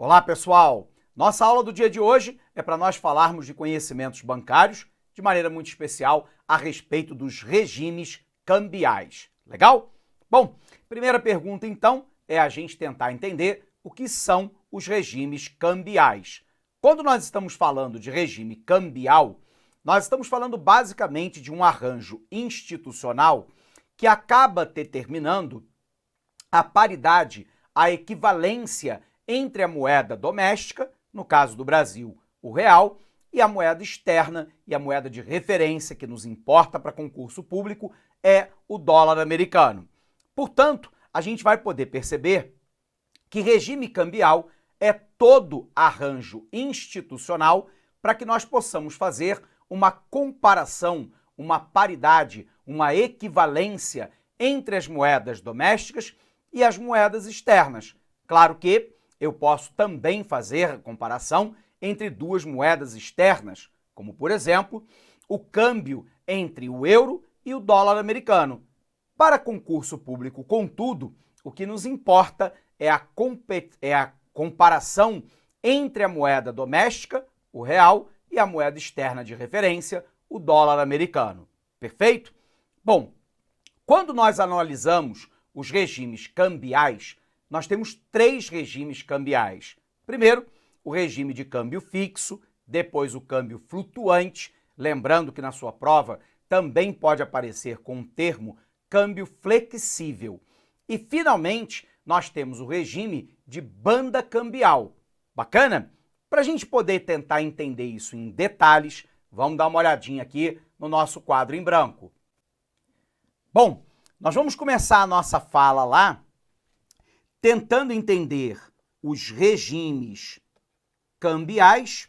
Olá, pessoal! Nossa aula do dia de hoje é para nós falarmos de conhecimentos bancários, de maneira muito especial a respeito dos regimes cambiais. Legal? Bom, primeira pergunta então é a gente tentar entender o que são os regimes cambiais. Quando nós estamos falando de regime cambial, nós estamos falando basicamente de um arranjo institucional que acaba determinando a paridade, a equivalência entre a moeda doméstica, no caso do Brasil, o real, e a moeda externa e a moeda de referência que nos importa para concurso público é o dólar americano. Portanto, a gente vai poder perceber que regime cambial é todo arranjo institucional para que nós possamos fazer uma comparação, uma paridade, uma equivalência entre as moedas domésticas e as moedas externas. Claro que eu posso também fazer a comparação entre duas moedas externas, como, por exemplo, o câmbio entre o euro e o dólar americano. Para concurso público, contudo, o que nos importa é a comparação entre a moeda doméstica, o real, e a moeda externa de referência, o dólar americano. Perfeito? Bom, quando nós analisamos os regimes cambiais, nós temos três regimes cambiais. Primeiro, o regime de câmbio fixo, depois o câmbio flutuante, lembrando que na sua prova também pode aparecer com o termo câmbio flexível. E, finalmente, nós temos o regime de banda cambial. Bacana? Para a gente poder tentar entender isso em detalhes, vamos dar uma olhadinha aqui no nosso quadro em branco. Bom, nós vamos começar a nossa fala lá tentando entender os regimes cambiais,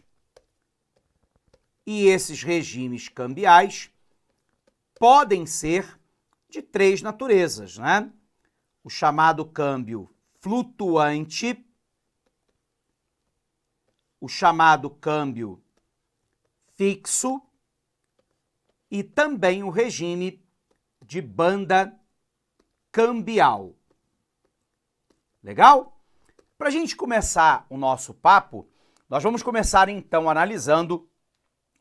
e esses regimes cambiais podem ser de três naturezas, né? O chamado câmbio flutuante, o chamado câmbio fixo e também o regime de banda cambial. Legal? Para a gente começar o nosso papo, nós vamos começar então analisando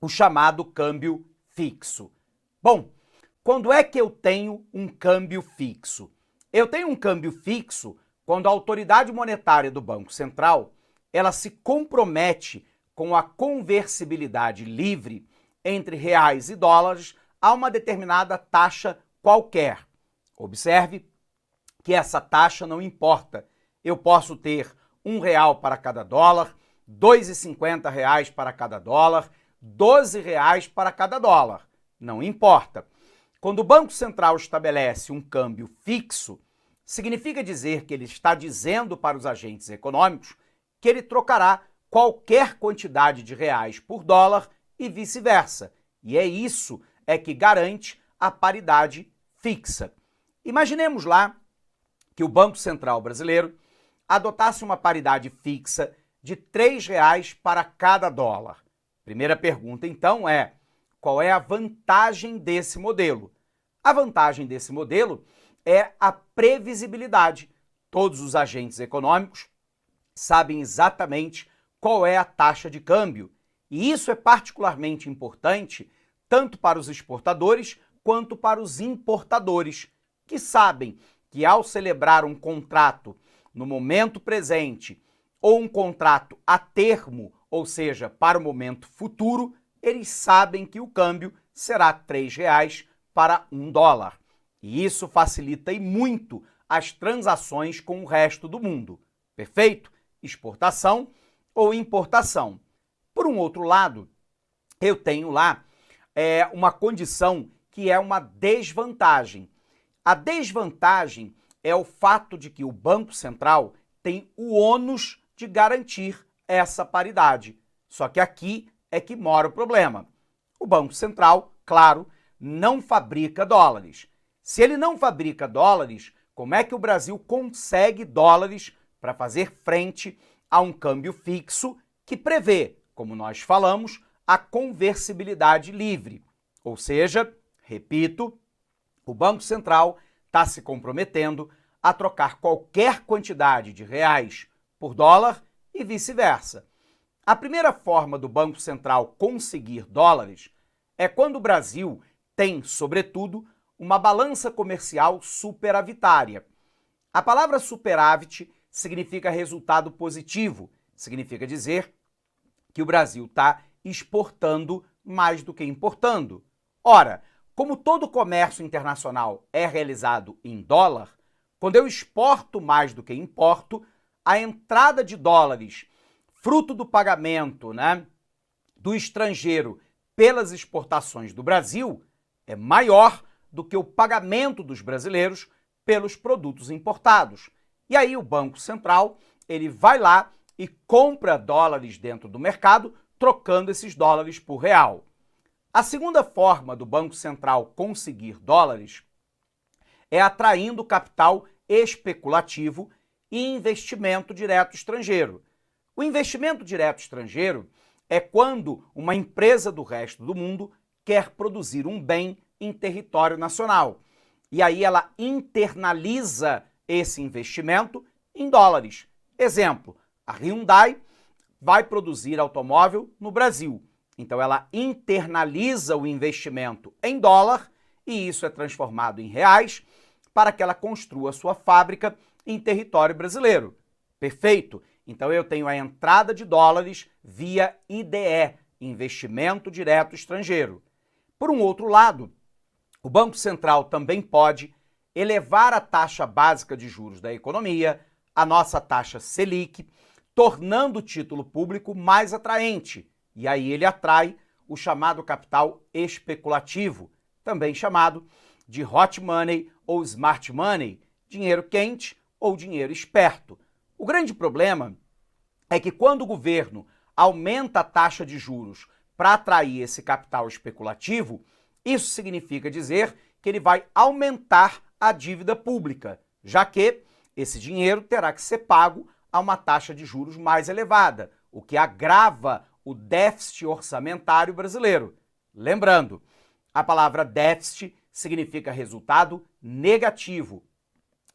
o chamado câmbio fixo. Bom, quando é que eu tenho um câmbio fixo? Eu tenho um câmbio fixo quando a autoridade monetária do Banco Central ela se compromete com a conversibilidade livre entre reais e dólares a uma determinada taxa qualquer. Observe que essa taxa não importa. Eu posso ter R$1 para cada dólar, R$2,50 para cada dólar, R$12 para cada dólar. Não importa. Quando o Banco Central estabelece um câmbio fixo, significa dizer que ele está dizendo para os agentes econômicos que ele trocará qualquer quantidade de reais por dólar e vice-versa. E é isso que garante a paridade fixa. Imaginemos lá que o Banco Central brasileiro adotasse uma paridade fixa de R$3 para cada dólar. Primeira pergunta, então, é: qual é a vantagem desse modelo? A vantagem desse modelo é a previsibilidade. Todos os agentes econômicos sabem exatamente qual é a taxa de câmbio. E isso é particularmente importante tanto para os exportadores quanto para os importadores, que sabem que ao celebrar um contrato no momento presente ou um contrato a termo, ou seja, para o momento futuro, eles sabem que o câmbio será R$3 para $1. E isso facilita e muito as transações com o resto do mundo. Perfeito? Exportação ou importação. Por um outro lado, eu tenho lá uma condição que é uma desvantagem. A desvantagem é o fato de que o Banco Central tem o ônus de garantir essa paridade. Só que aqui é que mora o problema. O Banco Central, claro, não fabrica dólares. Se ele não fabrica dólares, como é que o Brasil consegue dólares para fazer frente a um câmbio fixo que prevê, como nós falamos, a conversibilidade livre? Ou seja, repito, o Banco Central está se comprometendo a trocar qualquer quantidade de reais por dólar e vice-versa. A primeira forma do Banco Central conseguir dólares é quando o Brasil tem, sobretudo, uma balança comercial superavitária. A palavra superávit significa resultado positivo, significa dizer que o Brasil está exportando mais do que importando. Ora, como todo comércio internacional é realizado em dólar, quando eu exporto mais do que importo, a entrada de dólares, fruto do pagamento, do estrangeiro pelas exportações do Brasil, é maior do que o pagamento dos brasileiros pelos produtos importados. E aí o Banco Central, ele vai lá e compra dólares dentro do mercado, trocando esses dólares por real. A segunda forma do Banco Central conseguir dólares é atraindo capital especulativo e investimento direto estrangeiro. O investimento direto estrangeiro é quando uma empresa do resto do mundo quer produzir um bem em território nacional. E aí ela internaliza esse investimento em dólares. Exemplo, a Hyundai vai produzir automóvel no Brasil. Então ela internaliza o investimento em dólar e isso é transformado em reais para que ela construa sua fábrica em território brasileiro. Perfeito? Então eu tenho a entrada de dólares via IDE, investimento direto estrangeiro. Por um outro lado, o Banco Central também pode elevar a taxa básica de juros da economia, a nossa taxa Selic, tornando o título público mais atraente. E aí ele atrai o chamado capital especulativo, também chamado de hot money ou smart money, dinheiro quente ou dinheiro esperto. O grande problema é que quando o governo aumenta a taxa de juros para atrair esse capital especulativo, isso significa dizer que ele vai aumentar a dívida pública, já que esse dinheiro terá que ser pago a uma taxa de juros mais elevada, o que agrava o déficit orçamentário brasileiro. Lembrando, a palavra déficit significa resultado negativo.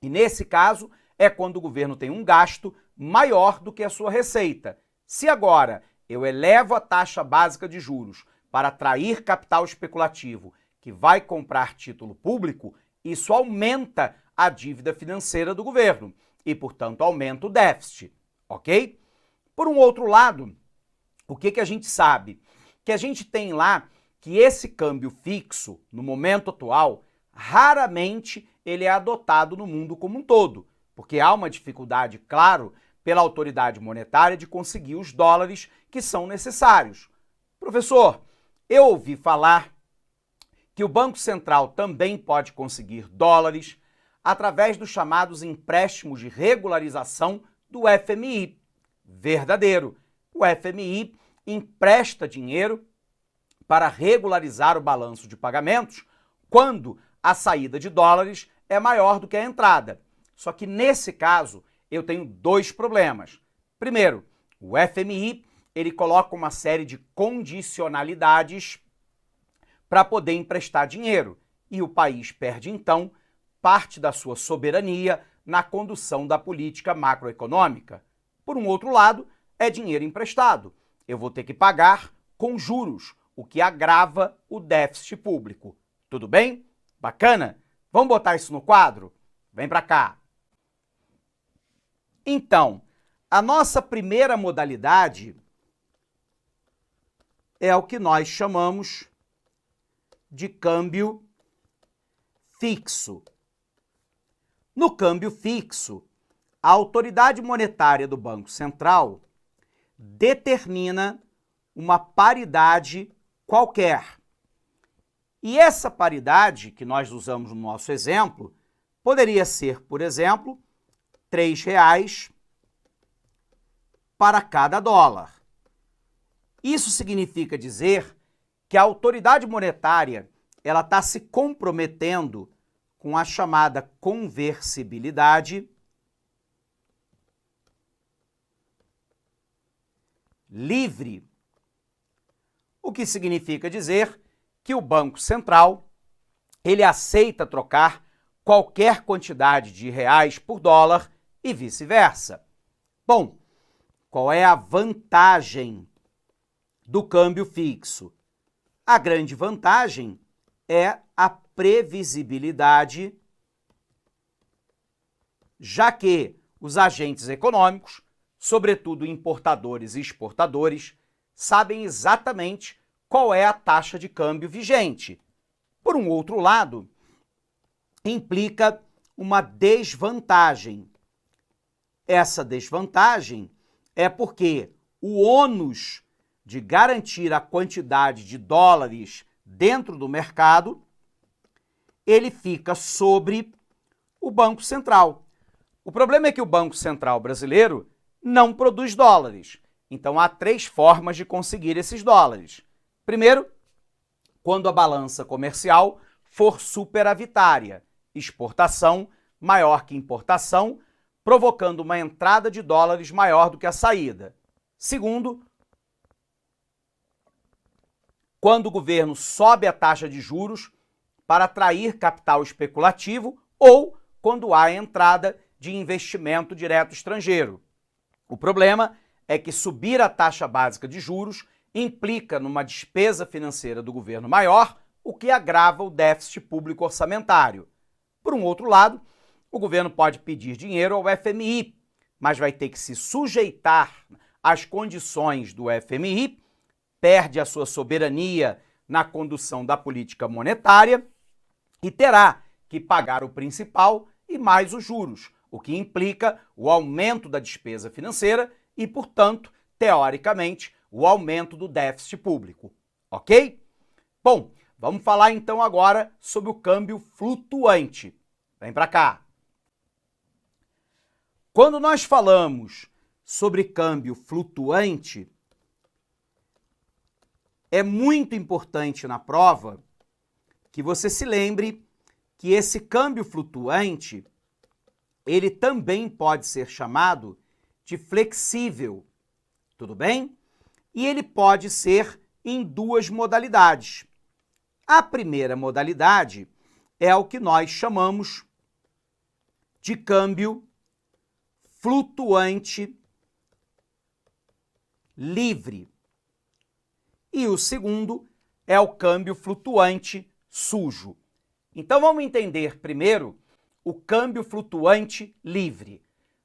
E nesse caso, é quando o governo tem um gasto maior do que a sua receita. Se agora eu elevo a taxa básica de juros para atrair capital especulativo que vai comprar título público, isso aumenta a dívida financeira do governo e, portanto, aumenta o déficit, ok? Por um outro lado, o que a gente sabe? Que a gente tem lá que esse câmbio fixo, no momento atual, raramente ele é adotado no mundo como um todo, porque há uma dificuldade, claro, pela autoridade monetária de conseguir os dólares que são necessários. Professor, eu ouvi falar que o Banco Central também pode conseguir dólares através dos chamados empréstimos de regularização do FMI. Verdadeiro. O FMI empresta dinheiro para regularizar o balanço de pagamentos quando a saída de dólares é maior do que a entrada. Só que nesse caso eu tenho dois problemas. Primeiro, o FMI ele coloca uma série de condicionalidades para poder emprestar dinheiro e o país perde então parte da sua soberania na condução da política macroeconômica. Por um outro lado, é dinheiro emprestado. Eu vou ter que pagar com juros, o que agrava o déficit público. Tudo bem? Bacana? Vamos botar isso no quadro? Vem para cá. Então, a nossa primeira modalidade é o que nós chamamos de câmbio fixo. No câmbio fixo, a autoridade monetária do Banco Central determina uma paridade qualquer. E essa paridade que nós usamos no nosso exemplo poderia ser, por exemplo, R$3 para cada dólar. Isso significa dizer que a autoridade monetária ela está se comprometendo com a chamada conversibilidade livre, o que significa dizer que o Banco Central ele aceita trocar qualquer quantidade de reais por dólar e vice-versa. Bom, Qual é a vantagem do câmbio fixo? A grande vantagem é a previsibilidade, já que os agentes econômicos, sobretudo importadores e exportadores, sabem exatamente qual é a taxa de câmbio vigente. Por um outro lado, implica uma desvantagem. Essa desvantagem é porque o ônus de garantir a quantidade de dólares dentro do mercado, ele fica sobre o Banco Central. O problema é que o Banco Central brasileiro não produz dólares. Então, há 3 formas de conseguir esses dólares. Primeiro, quando a balança comercial for superavitária, exportação maior que importação, provocando uma entrada de dólares maior do que a saída. Segundo, quando o governo sobe a taxa de juros para atrair capital especulativo ou quando há entrada de investimento direto estrangeiro. O problema é que subir a taxa básica de juros implica numa despesa financeira do governo maior, o que agrava o déficit público orçamentário. Por um outro lado, o governo pode pedir dinheiro ao FMI, mas vai ter que se sujeitar às condições do FMI, perde a sua soberania na condução da política monetária e terá que pagar o principal e mais os juros, o que implica o aumento da despesa financeira e, portanto, teoricamente, o aumento do déficit público. Ok? Bom, vamos falar então agora sobre o câmbio flutuante. Vem para cá. Quando nós falamos sobre câmbio flutuante, é muito importante na prova que você se lembre que esse câmbio flutuante, ele também pode ser chamado de flexível, tudo bem? E ele pode ser em 2 modalidades. A primeira modalidade é o que nós chamamos de câmbio flutuante livre. E o segundo é o câmbio flutuante sujo. Então vamos entender primeiro o câmbio flutuante livre.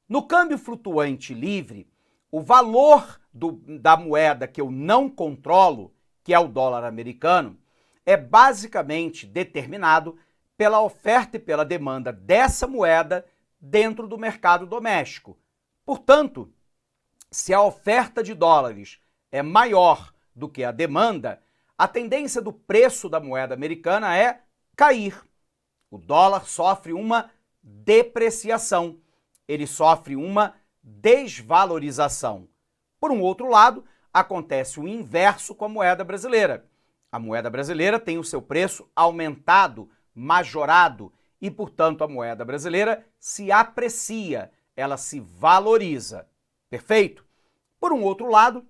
No câmbio flutuante livre, o valor da moeda que eu não controlo, que é o dólar americano, é basicamente determinado pela oferta e pela demanda dessa moeda dentro do mercado doméstico. Portanto, se a oferta de dólares é maior do que a demanda, a tendência do preço da moeda americana é cair. O dólar sofre uma depreciação, ele sofre uma desvalorização. Por um outro lado, acontece o inverso com a moeda brasileira. A moeda brasileira tem o seu preço aumentado, majorado, e, portanto, a moeda brasileira se aprecia, ela se valoriza. Perfeito? Por um outro lado,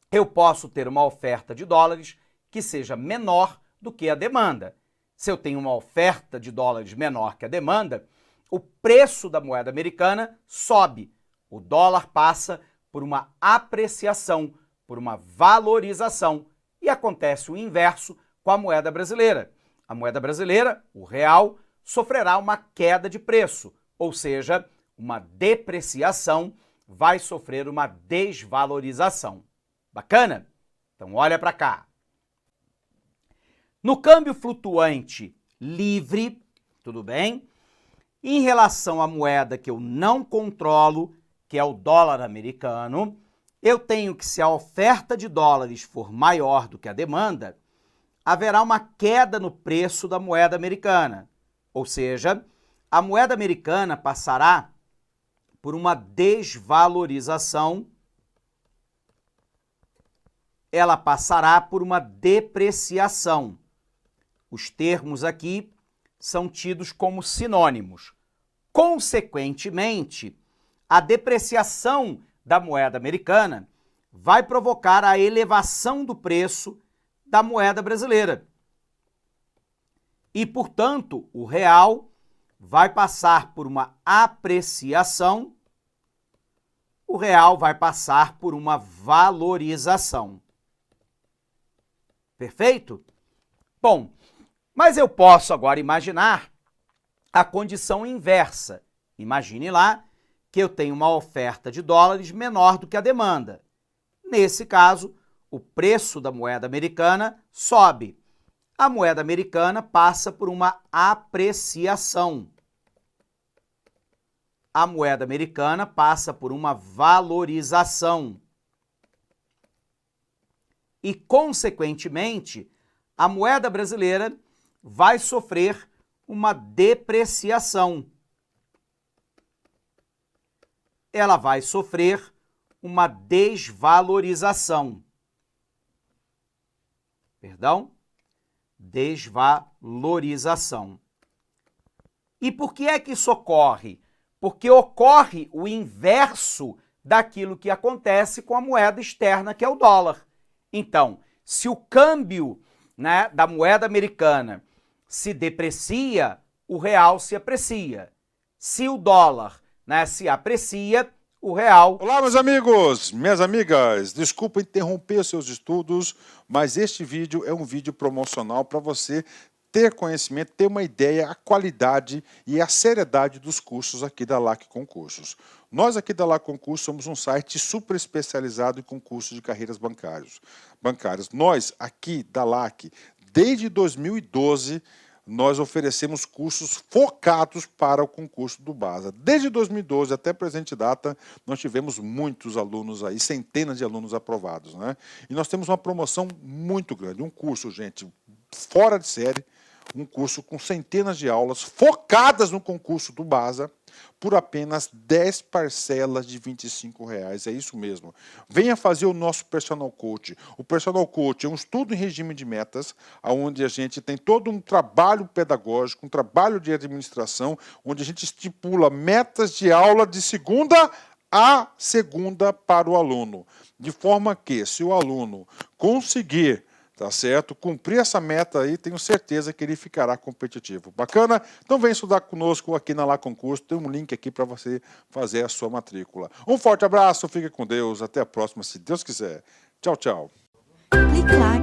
eu posso ter uma oferta de dólares que seja menor do que a demanda. Se eu tenho uma oferta de dólares menor que a demanda, o preço da moeda americana sobe. O dólar passa por uma apreciação, por uma valorização. E acontece o inverso com a moeda brasileira. A moeda brasileira, o real, sofrerá uma queda de preço, ou seja, uma depreciação, vai sofrer uma desvalorização. Bacana? Então olha para cá. No câmbio flutuante livre, tudo bem? Em relação à moeda que eu não controlo, que é o dólar americano, eu tenho que, se a oferta de dólares for maior do que a demanda, haverá uma queda no preço da moeda americana. Ou seja, a moeda americana passará por uma desvalorização, ela passará por uma depreciação. Os termos aqui são tidos como sinônimos. Consequentemente, a depreciação da moeda americana vai provocar a elevação do preço da moeda brasileira. E, portanto, o real vai passar por uma apreciação, o real vai passar por uma valorização. Perfeito? Bom, mas eu posso agora imaginar a condição inversa. Imagine lá que eu tenho uma oferta de dólares menor do que a demanda. Nesse caso, o preço da moeda americana sobe. A moeda americana passa por uma apreciação. A moeda americana passa por uma valorização. E, consequentemente, a moeda brasileira vai sofrer uma depreciação. Ela vai sofrer uma desvalorização. Perdão? Desvalorização. E por que é que isso ocorre? Porque ocorre o inverso daquilo que acontece com a moeda externa, que é o dólar. Então, se o câmbio, né, da moeda americana se deprecia, o real se aprecia. Se o dólar, né, se aprecia, o real... Olá, meus amigos, minhas amigas, desculpa interromper os seus estudos, mas este vídeo é um vídeo promocional para você ter conhecimento, ter uma ideia, a qualidade e a seriedade dos cursos aqui da LAC Concursos. Nós aqui da LAC Concursos somos um site super especializado em concursos de carreiras bancárias. Nós aqui da LAC, desde 2012, nós oferecemos cursos focados para o concurso do BASA. Desde 2012 até a presente data, nós tivemos muitos alunos aí, centenas de alunos aprovados, né? E nós temos uma promoção muito grande, um curso, gente, fora de série, um curso com centenas de aulas focadas no concurso do BASA, por apenas 10 parcelas de R$25. É isso mesmo. Venha fazer o nosso Personal Coach. O Personal Coach é um estudo em regime de metas, onde a gente tem todo um trabalho pedagógico, um trabalho de administração, onde a gente estipula metas de aula de segunda a segunda para o aluno. De forma que, se o aluno conseguir, tá certo, cumprir essa meta aí, tenho certeza que ele ficará competitivo. Bacana? Então vem estudar conosco aqui na LAC Concurso, tem um link aqui para você fazer a sua matrícula. Um forte abraço, fique com Deus, até a próxima, se Deus quiser. Tchau, tchau. Clique lá.